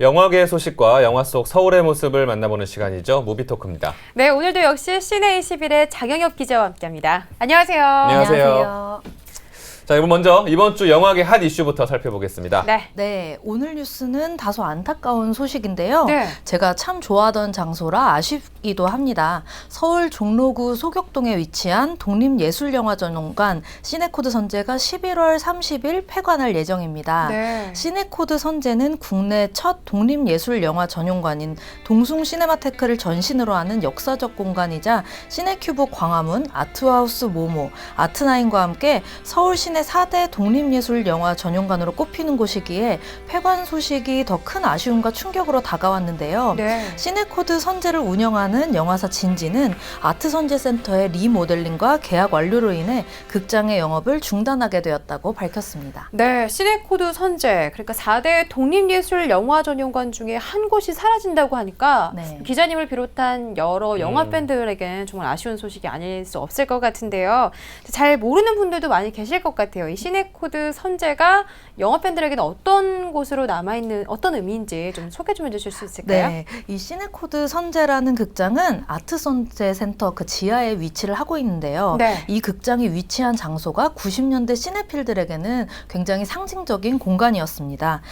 영화계 소식과 영화 속 서울의 모습을 만나보는 시간이죠. 무비토크입니다. 네, 오늘도 역시 시내21의 장영엽 기자와 함께합니다. 안녕하세요. 안녕하세요. 자, 이번 주 영화계 핫 이슈부터 살펴보겠습니다. 네, 오늘 뉴스는 다소 안타까운 소식인데요. 네. 제가 참 좋아하던 장소라 아쉽기도 합니다. 서울 종로구 소격동에 위치한 독립예술영화전용관 시네코드 선제가 11월 30일 폐관할 예정입니다. 네. 시네코드 선제는 국내 첫 독립예술영화 전용관인 동숭시네마테크를 전신으로 하는 역사적 공간이자 시네큐브 광화문, 아트하우스 모모, 아트나인과 함께 서울 시내 4대 독립예술영화 전용관으로 꼽히는 곳이기에 폐관 소식이 더 큰 아쉬움과 충격으로 다가왔는데요. 네. 시네코드 선제를 운영하는 영화사 진지는 아트선제센터의 리모델링과 계약 완료로 인해 극장의 영업을 중단하게 되었다고 밝혔습니다. 네, 시네코드 선제, 그러니까 4대 독립예술 영화 전용관 중에 한 곳이 사라진다고 하니까 네. 기자님을 비롯한 여러 영화 팬들에게는 정말 아쉬운 소식이 아닐 수 없을 것 같은데요. 잘 모르는 분들도 많이 계실 것 같아요. 이 시네코드 선제가 영화 팬들에게는 어떤 곳으로 남아있는 어떤 의미인지 좀 소개 좀 해주실 수 있을까요? 네, 이 시네코드 선제라는 극장은 아트선제센터 그 지하에 위치를 하고 있는데요. 네. 이 극장이 위치한 장소가 90년대 시네필들에게는 굉장히 상징적인 공간이었습니다.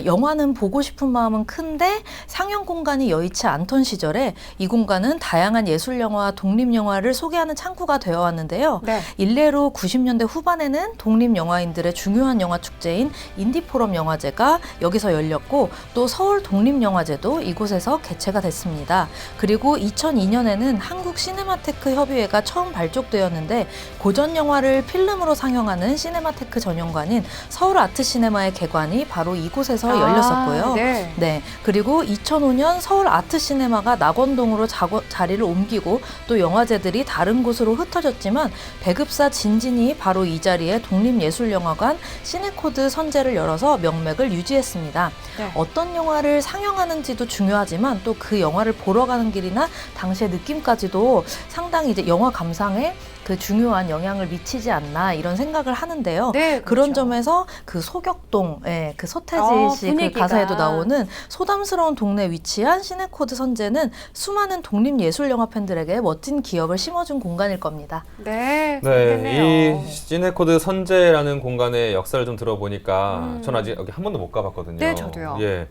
영화는 보고 싶은 마음은 큰데 상영 공간이 여의치 않던 시절에 이 공간은 다양한 예술영화와 독립영화를 소개하는 창구가 되어 왔는데요. 네. 일례로 90년대 후반에는 독립영화인들의 중요한 영화 축제인 인디포럼 영화제가 여기서 열렸고 또 서울 독립영화제도 이곳에서 개최가 됐습니다. 그리고 2002년에는 한국 시네마테크 협의회가 처음 발족되었는데 고전 영화를 필름으로 상영하는 시네마테크 전용관인 서울 아트시네마의 개관이 바로 이곳에서 열렸었고요. 네. 네, 그리고 2005년 서울 아트시네마가 낙원동으로 자리를 옮기고 또 영화제들이 다른 곳으로 흩어졌지만 배급사 진진이 바로 이 자리에 독립예술영화관 시네코드 선제를 열어서 명맥을 유지했습니다. 네. 어떤 영화를 상영하는지도 중요하지만 또 그 영화를 보러 가는 길이나 당시의 느낌까지도 상당히 이제 영화 감상에 그 중요한 영향을 미치지 않나 이런 생각을 하는데요. 네, 그렇죠. 그런 점에서 그 소격동, 그 서태지 씨 그 분위기가. 가사에도 나오는 소담스러운 동네에 위치한 시네코드 선제는 수많은 독립예술영화 팬들에게 멋진 기억을 심어준 공간일 겁니다. 네, 네, 좋겠네요. 이 시네코드 선제라는 공간의 역사를 좀 들어보니까 전 아직 여기 한 번도 못 가봤거든요. 네, 저도요. 예,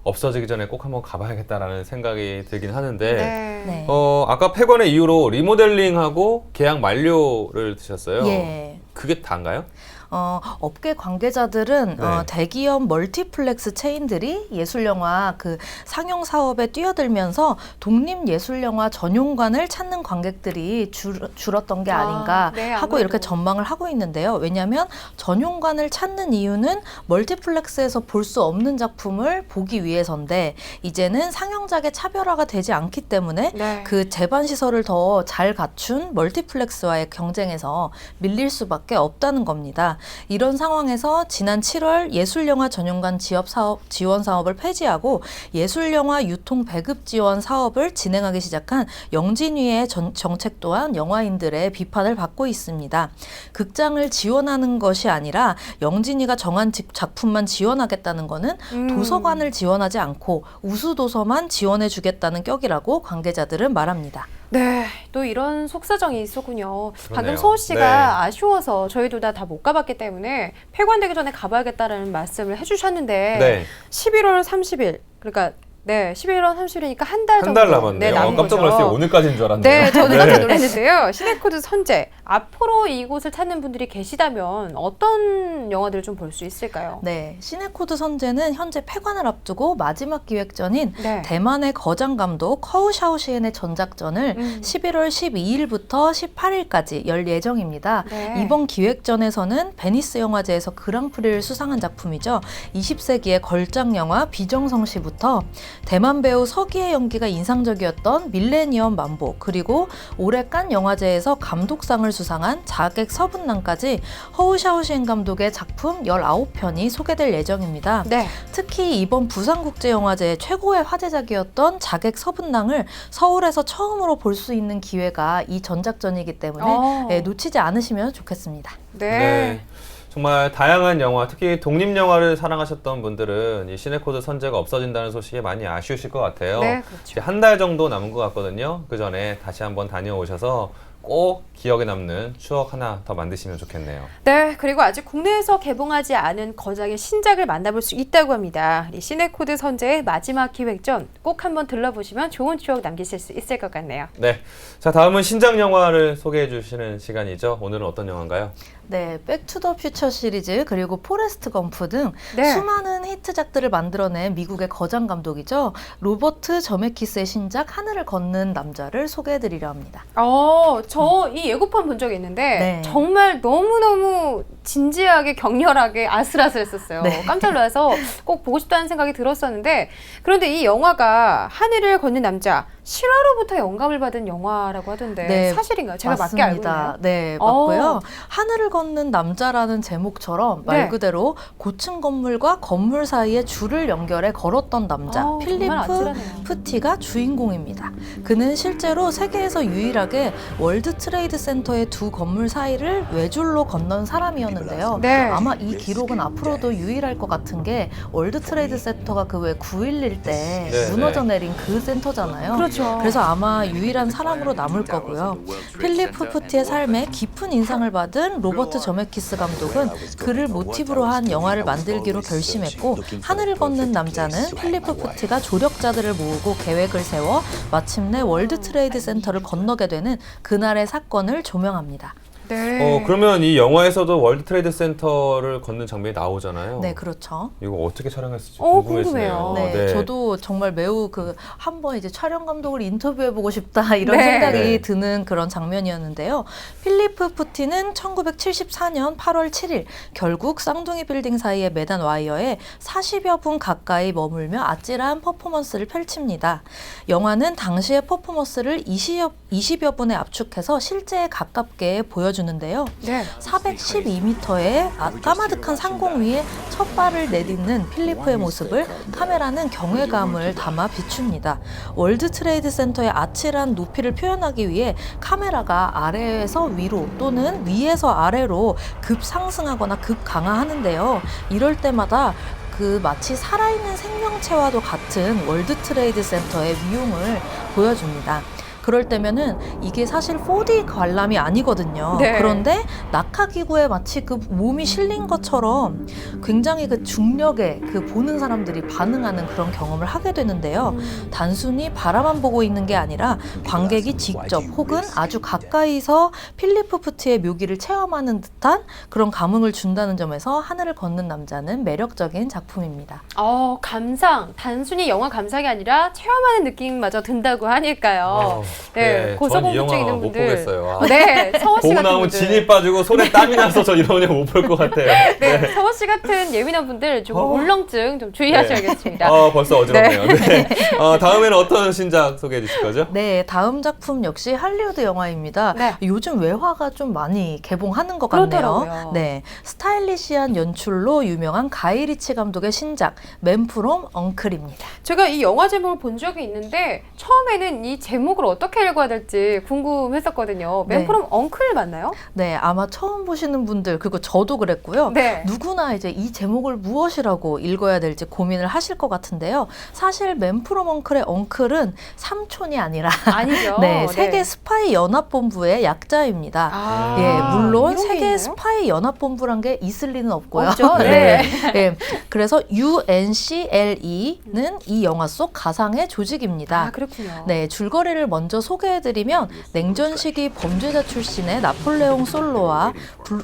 없어지기 전에 꼭 한번 가봐야겠다라는 생각이 들긴 하는데 네. 아까 폐관의 이유로 리모델링하고 계약 만료를 드셨어요. 예. 그게 다인가요? 업계 관계자들은 네. 대기업 멀티플렉스 체인들이 예술영화 그 상영 사업에 뛰어들면서 독립예술영화 전용관을 찾는 관객들이 줄었던 게 아닌가 네, 하고 아무래도. 이렇게 전망을 하고 있는데요. 왜냐하면 전용관을 찾는 이유는 멀티플렉스에서 볼 수 없는 작품을 보기 위해서인데 이제는 상영작의 차별화가 되지 않기 때문에 네. 그 제반 시설을 더 잘 갖춘 멀티플렉스와의 경쟁에서 밀릴 수밖에 없다는 겁니다. 이런 상황에서 지난 7월 예술영화 전용관 지원 사업을 폐지하고 예술영화 유통 배급 지원 사업을 진행하기 시작한 영진위의 정책 또한 영화인들의 비판을 받고 있습니다. 극장을 지원하는 것이 아니라 영진위가 정한 작품만 지원하겠다는 것은 도서관을 지원하지 않고 우수도서만 지원해주겠다는 격이라고 관계자들은 말합니다. 네, 또 이런 속사정이 있었군요. 방금 그러네요. 서우 씨가 네. 아쉬워서 저희도 다 못 가봤기 때문에 폐관되기 전에 가봐야겠다라는 말씀을 해주셨는데 네. 11월 30일, 그러니까 네, 11월 30일이니까 한 달 한 정도 달 남았네요. 네, 남은 깜짝 거죠. 놀랐어요. 오늘까지인 줄 알았네요. 네, 저도 깜짝 놀랐는데요. 시네코드 선제, 앞으로 이곳을 찾는 분들이 계시다면 어떤 영화들을 좀 볼 수 있을까요? 네, 시네코드 선제는 현재 폐관을 앞두고 마지막 기획전인 네. 대만의 거장 감독 커우 샤오시엔의 전작전을 11월 12일부터 18일까지 열 예정입니다. 네. 이번 기획전에서는 베니스 영화제에서 그랑프리를 수상한 작품이죠. 20세기의 걸작 영화 비정성시부터 대만 배우 서기의 연기가 인상적이었던 밀레니엄 만보, 그리고 올해 칸 영화제에서 감독상을 수상한 자객 서분남까지 허우 샤오시엔 감독의 작품 19편이 소개될 예정입니다. 네. 특히 이번 부산국제영화제 최고의 화제작이었던 자객 서분남을 서울에서 처음으로 볼 수 있는 기회가 이 전작전이기 때문에 놓치지 않으시면 좋겠습니다. 네. 정말 다양한 영화, 특히 독립 영화를 사랑하셨던 분들은 이 시네코드 선제가 없어진다는 소식에 많이 아쉬우실 것 같아요. 네, 그렇죠. 한 달 정도 남은 것 같거든요. 그 전에 다시 한번 다녀오셔서 꼭 기억에 남는 추억 하나 더 만드시면 좋겠네요. 네, 그리고 아직 국내에서 개봉하지 않은 거장의 신작을 만나볼 수 있다고 합니다. 이 시네코드 선제의 마지막 기획전 꼭 한번 들러보시면 좋은 추억 남기실 수 있을 것 같네요. 네, 자 다음은 신작 영화를 소개해 주시는 시간이죠. 오늘은 어떤 영화인가요? 네, 백투더퓨처 시리즈 그리고 포레스트 검프 등 네. 수많은 히트작들을 만들어낸 미국의 거장 감독이죠. 로버트 저메키스의 신작 하늘을 걷는 남자를 소개해드리려 합니다. 저 이 예고편 본 적이 있는데 네. 정말 너무너무 진지하게 격렬하게 아슬아슬했었어요. 네. 깜짝 놀라서 꼭 보고 싶다는 생각이 들었었는데 그런데 이 영화가 하늘을 걷는 남자 실화로부터 영감을 받은 영화라고 하던데 네, 사실인가요? 제가 맞게 알고 있나요? 맞습니다. 네, 맞고요. 하늘을 걷는 남자라는 제목처럼 말 네. 그대로 고층 건물과 건물 사이에 줄을 연결해 걸었던 남자 정말 필리프 아찔하네요. 푸티가 주인공입니다. 그는 실제로 세계에서 유일하게 월드 트레이드 센터의 두 건물 사이를 외줄로 건넌 사람이었는데요. 네. 아마 이 기록은 앞으로도 유일할 것 같은 게 월드 트레이드 센터가 그 왜 9.11 때 네, 무너져 내린 그 센터잖아요. 그렇죠. 그래서 아마 유일한 사람으로 남을 거고요. 필리프 푸티의 삶에 깊은 인상을 받은 로버트 저메키스 감독은 그를 모티브로 한 영화를 만들기로 결심했고 하늘을 걷는 남자는 필리프 푸티가 조력자들을 모으고 계획을 세워 마침내 월드 트레이드 센터를 건너게 되는 그날의 사건을 조명합니다. 네. 그러면 이 영화에서도 월드 트레이드 센터를 걷는 장면이 나오잖아요. 네, 그렇죠. 이거 어떻게 촬영했을지 궁금해요. 궁금해지네요. 네, 저도 정말 매우 한번 이제 촬영 감독을 인터뷰해보고 싶다 이런 네. 생각이 네. 드는 그런 장면이었는데요. 필리프 푸티는 1974년 8월 7일 결국 쌍둥이 빌딩 사이에 매단 와이어에 40여 분 가까이 머물며 아찔한 퍼포먼스를 펼칩니다. 영화는 당시의 퍼포먼스를 20여 분에 압축해서 실제에 가깝게 보여주는데요. 네. 412m의 까마득한 상공 위에 첫 발을 내딛는 필리프의 모습을 카메라는 경외감을 담아 비춥니다. 월드 트레이드 센터의 아찔한 높이를 표현하기 위해 카메라가 아래에서 위로 또는 위에서 아래로 급상승하거나 급강하하는데요. 이럴 때마다 마치 살아있는 생명체와도 같은 월드 트레이드 센터의 위용을 보여줍니다. 그럴 때면은 이게 사실 4D 관람이 아니거든요. 네. 그런데 낙하기구에 마치 그 몸이 실린 것처럼 굉장히 그 중력에 보는 사람들이 반응하는 그런 경험을 하게 되는데요. 단순히 바라만 보고 있는 게 아니라 관객이 직접 혹은 아주 가까이서 필리프 푸티의 묘기를 체험하는 듯한 그런 감흥을 준다는 점에서 하늘을 걷는 남자는 매력적인 작품입니다. 단순히 영화 감상이 아니라 체험하는 느낌마저 든다고 하니까요. 네, 고소공포증 있는 못 분들. 보겠어요. 네, 서원 씨 보고 같은 나오면 분들. 진이 빠지고 손에 땀이 나서 저 이런 영화 못 볼 것 같아요. 네, 서원 씨 같은 예민한 분들 조금 울렁증 좀 주의하셔야겠습니다. 벌써 어지럽네요. 네. 다음에는 어떤 신작 소개해 주실 거죠? 네, 다음 작품 역시 할리우드 영화입니다. 네. 요즘 외화가 좀 많이 개봉하는 것 같네요. 그렇더라고요. 네, 스타일리시한 연출로 유명한 가이 리치 감독의 신작 맨 프롬 엉클입니다. 제가 이 영화 제목을 본 적이 있는데 처음에는 이 제목을 어떻게 읽어야 될지 궁금했었거든요. 맨 네. 프롬 엉클 맞나요? 네, 아마 처음 보시는 분들 그리고 저도 그랬고요. 네. 누구나 이제 이 제목을 무엇이라고 읽어야 될지 고민을 하실 것 같은데요. 사실 맨 프롬 엉클의 엉클은 삼촌이 아니라 아니죠. 네, 세계 스파이 연합본부의 약자입니다. 아, 예, 물론 이런 게 세계 있나요? 스파이 연합본부란 게 있을 리는 없고요. 없죠. 네. 예, 그래서 UNCLE는 이 영화 속 가상의 조직입니다. 아, 그렇군요. 네, 줄거리를 먼저 소개해드리면 냉전 시기 범죄자 출신의 나폴레옹 솔로와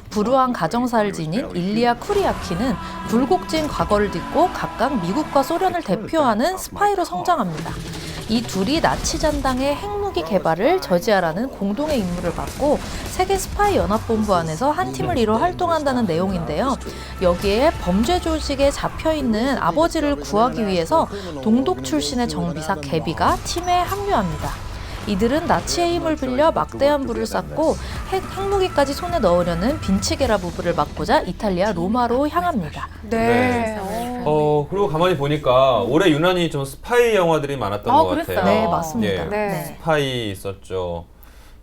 불우한 가정사를 지닌 일리아 쿠리아키는 굴곡진 과거를 딛고 각각 미국과 소련을 대표하는 스파이로 성장합니다. 이 둘이 나치 잔당의 핵무기 개발을 저지하라는 공동의 임무를 받고 세계 스파이 연합본부 안에서 한 팀을 이뤄 활동한다는 내용인데요. 여기에 범죄 조직에 잡혀있는 아버지를 구하기 위해서 동독 출신의 정비사 게비가 팀에 합류합니다. 이들은 나치의 힘을 빌려 막대한 부를 쌓고 핵무기까지 손에 넣으려는 빈치게라 부부를 막고자 이탈리아 로마로 향합니다. 네. 그리고 가만히 보니까 올해 유난히 좀 스파이 영화들이 많았던 것 그랬어요. 같아요. 네, 맞습니다. 예. 네. 네. 스파이 있었죠.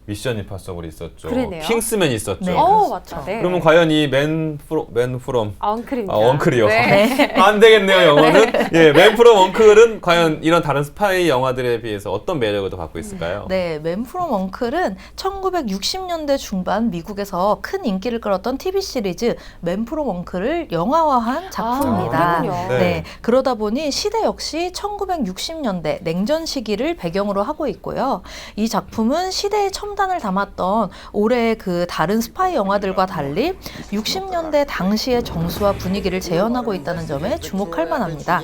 미션 임파서블이 있었죠. 그러네요. 킹스맨이 있었죠. 네. 맞다. 네. 그러면 과연 이 맨 프롬 언클입니다. 원클이요. 네. 안 되겠네요, 영어는. 예, 맨 프롬 원클은 과연 이런 다른 스파이 영화들에 비해서 어떤 매력을 더 갖고 있을까요? 네, 맨 프롬 언클은 1960년대 중반 미국에서 큰 인기를 끌었던 TV 시리즈 맨 프롬 언클을 영화화한 작품입니다. 그렇군요. 네. 네, 그러다 보니 시대 역시 1960년대 냉전 시기를 배경으로 하고 있고요. 이 작품은 시대의 첨단을 담았던 올해의 그 다른 스파이 영화들과 달리 60년대 당시의 정수와 분위기를 재현하고 있다는 점에 주목할 만합니다.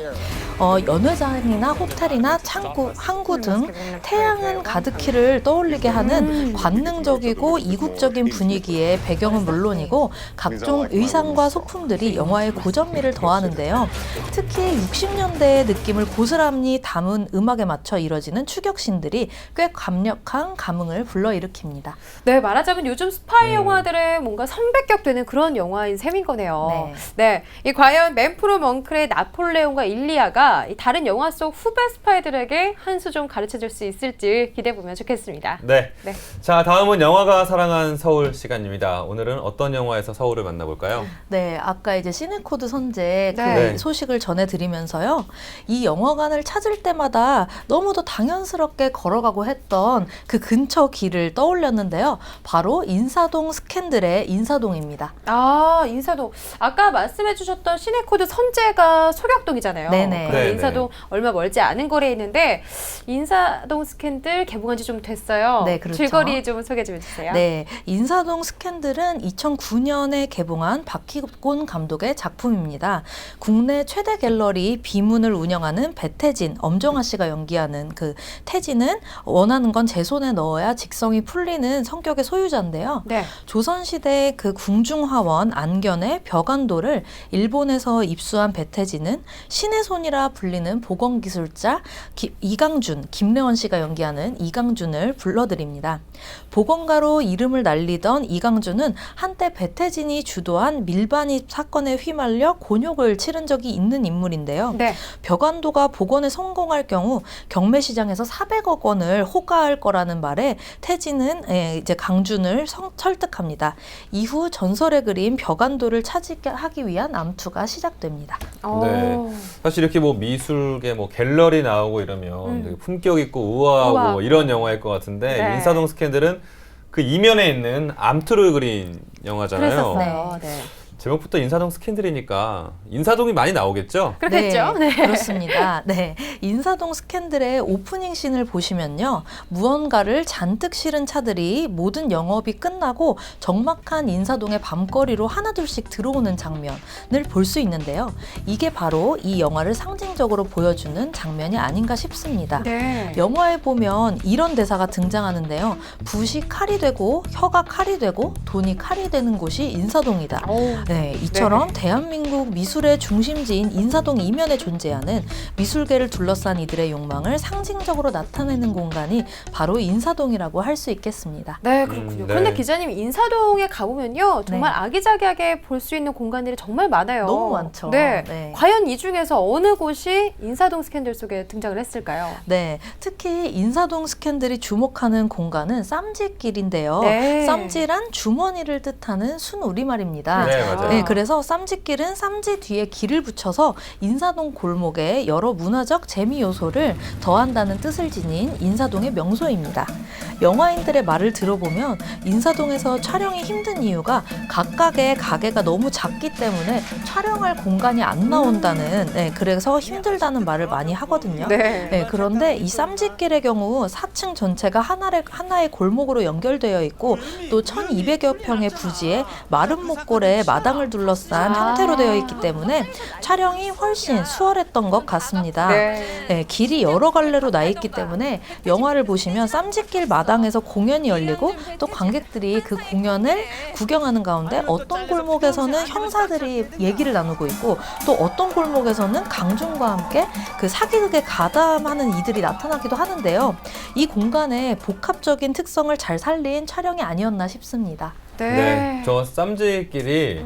연회장이나 호텔이나 창구, 항구 등 태양은 가득히를 떠올리게 하는 관능적이고 이국적인 분위기의 배경은 물론이고 각종 의상과 소품들이 영화의 고전미를 더하는데요. 특히 60년대의 느낌을 고스란히 담은 음악에 맞춰 이뤄지는 추격신들이 꽤 강력한 감흥을 불러일으킵니다. 네, 말하자면 요즘 스파이 영화들의 뭔가 선배격되는 그런 영화인 셈인 거네요. 네. 이 과연 맨 프롬 언클의 나폴레옹과 일리아가 이 다른 영화 속 후배 스파이들에게 한 수 좀 가르쳐줄 수 있을지 기대해보면 좋겠습니다. 네. 네. 자, 다음은 영화가 사랑한 서울 시간입니다. 오늘은 어떤 영화에서 서울을 만나볼까요? 네, 아까 이제 시네코드 선제 그 네. 소식을 전해드리면서요. 이 영화관을 찾을 때마다 너무도 당연스럽게 걸어가고 했던 그 근처 길을 떠올렸는데요. 바로 인사동 스캔들의 인사동입니다. 인사동. 아까 말씀해주셨던 시네코드 선재가 소격동이잖아요. 네네. 네네. 인사동 얼마 멀지 않은 거리에 있는데 인사동 스캔들 개봉한 지 좀 됐어요. 네, 그렇죠. 줄거리 좀 소개 좀 해주세요. 네, 인사동 스캔들은 2009년에 개봉한 박희곤 감독의 작품입니다. 국내 최대 갤러리 비문을 운영하는 배태진, 엄정화 씨가 연기하는 그 태진은 원하는 건 제 손에 넣어야 직성이 풀리는 성격의 소유자인데요. 네. 조선시대 그 궁중화원 안견의 벽안도를 일본에서 입수한 배태진은 신의 손이라 불리는 보건기술자 이강준, 김래원 씨가 연기하는 이강준을 불러드립니다. 보건가로 이름을 날리던 이강준은 한때 배태진이 주도한 밀반입 사건에 휘말려 곤욕을 치른 적이 있는 인물인데요. 네. 벽안도가 복원에 성공할 경우 경매시장에서 400억 원을 호가할 거라는 말에 태진은 이제 강준을 설득합니다. 이후 전설의 그림 벽안도를 차지하기 위한 암투가 시작됩니다. 네. 사실 이렇게 뭐 미술계 뭐 갤러리 나오고 이러면 되게 품격 있고 우아하고 뭐 이런 영화일 것 같은데 네. 인사동 스캔들은 그 이면에 있는 암투를 그린 영화잖아요. 그랬었어요. 네. 제목부터 인사동 스캔들이니까 인사동이 많이 나오겠죠? 그렇겠죠? 네, 네. 그렇습니다. 네, 인사동 스캔들의 오프닝 씬을 보시면요, 무언가를 잔뜩 실은 차들이 모든 영업이 끝나고 적막한 인사동의 밤거리로 하나둘씩 들어오는 장면을 볼 수 있는데요. 이게 바로 이 영화를 상징적으로 보여주는 장면이 아닌가 싶습니다. 네. 영화에 보면 이런 대사가 등장하는데요. 붓이 칼이 되고 혀가 칼이 되고 돈이 칼이 되는 곳이 인사동이다. 네, 이처럼 대한민국 미술의 중심지인 인사동 이면에 존재하는 미술계를 둘러싼 이들의 욕망을 상징적으로 나타내는 공간이 바로 인사동이라고 할 수 있겠습니다. 네, 그렇군요. 네. 그런데 기자님, 인사동에 가보면요, 정말 네. 아기자기하게 볼 수 있는 공간들이 정말 많아요. 너무 많죠. 네. 네. 과연 이 중에서 어느 곳이 인사동 스캔들 속에 등장을 했을까요? 네, 특히 인사동 스캔들이 주목하는 공간은 쌈짓길인데요. 네. 쌈질한 주머니를 뜻하는 순우리말입니다. 네, 맞아요. 네, 그래서 쌈짓길은 쌈지 뒤에 길을 붙여서 인사동 골목에 여러 문화적 재미 요소를 더한다는 뜻을 지닌 인사동의 명소입니다. 영화인들의 말을 들어보면 인사동에서 촬영이 힘든 이유가 각각의 가게가 너무 작기 때문에 촬영할 공간이 안 나온다는, 그래서 힘들다는 말을 많이 하거든요. 네. 그런데 이 쌈짓길의 경우 4층 전체가 하나의 골목으로 연결되어 있고 또 1200여 평의 부지에 마른 목골에 마당을 둘러싼 형태로 되어 있기 때문에 촬영이 훨씬 수월했던 것 같습니다. 네. 길이 여러 갈래로 나 있기 때문에 영화를 보시면 쌈짓길 마당에서 공연이 열리고 또 관객들이 그 공연을 구경하는 가운데 어떤 골목에서는 형사들이 얘기를 나누고 있고 또 어떤 골목에서는 강준과 함께 그 사기극에 가담하는 이들이 나타나기도 하는데요. 이 공간의 복합적인 특성을 잘 살린 촬영이 아니었나 싶습니다. 네, 저 쌈짓길이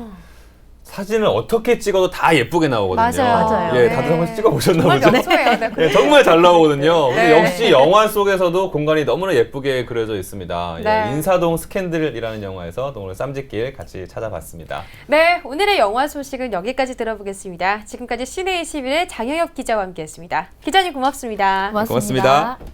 사진을 어떻게 찍어도 다 예쁘게 나오거든요. 맞아요. 예, 네. 다들 한번 찍어 보셨나 정말 보죠? 명소예요. 네. 예, 정말 잘 나오거든요. 근데 네. 역시 영화 속에서도 공간이 너무나 예쁘게 그려져 있습니다. 네. 예, 인사동 스캔들이라는 영화에서 오늘 쌈짓길 같이 찾아봤습니다. 네, 오늘의 영화 소식은 여기까지 들어보겠습니다. 지금까지 시내21의 장영엽 기자와 함께했습니다. 기자님 고맙습니다. 고맙습니다. 고맙습니다.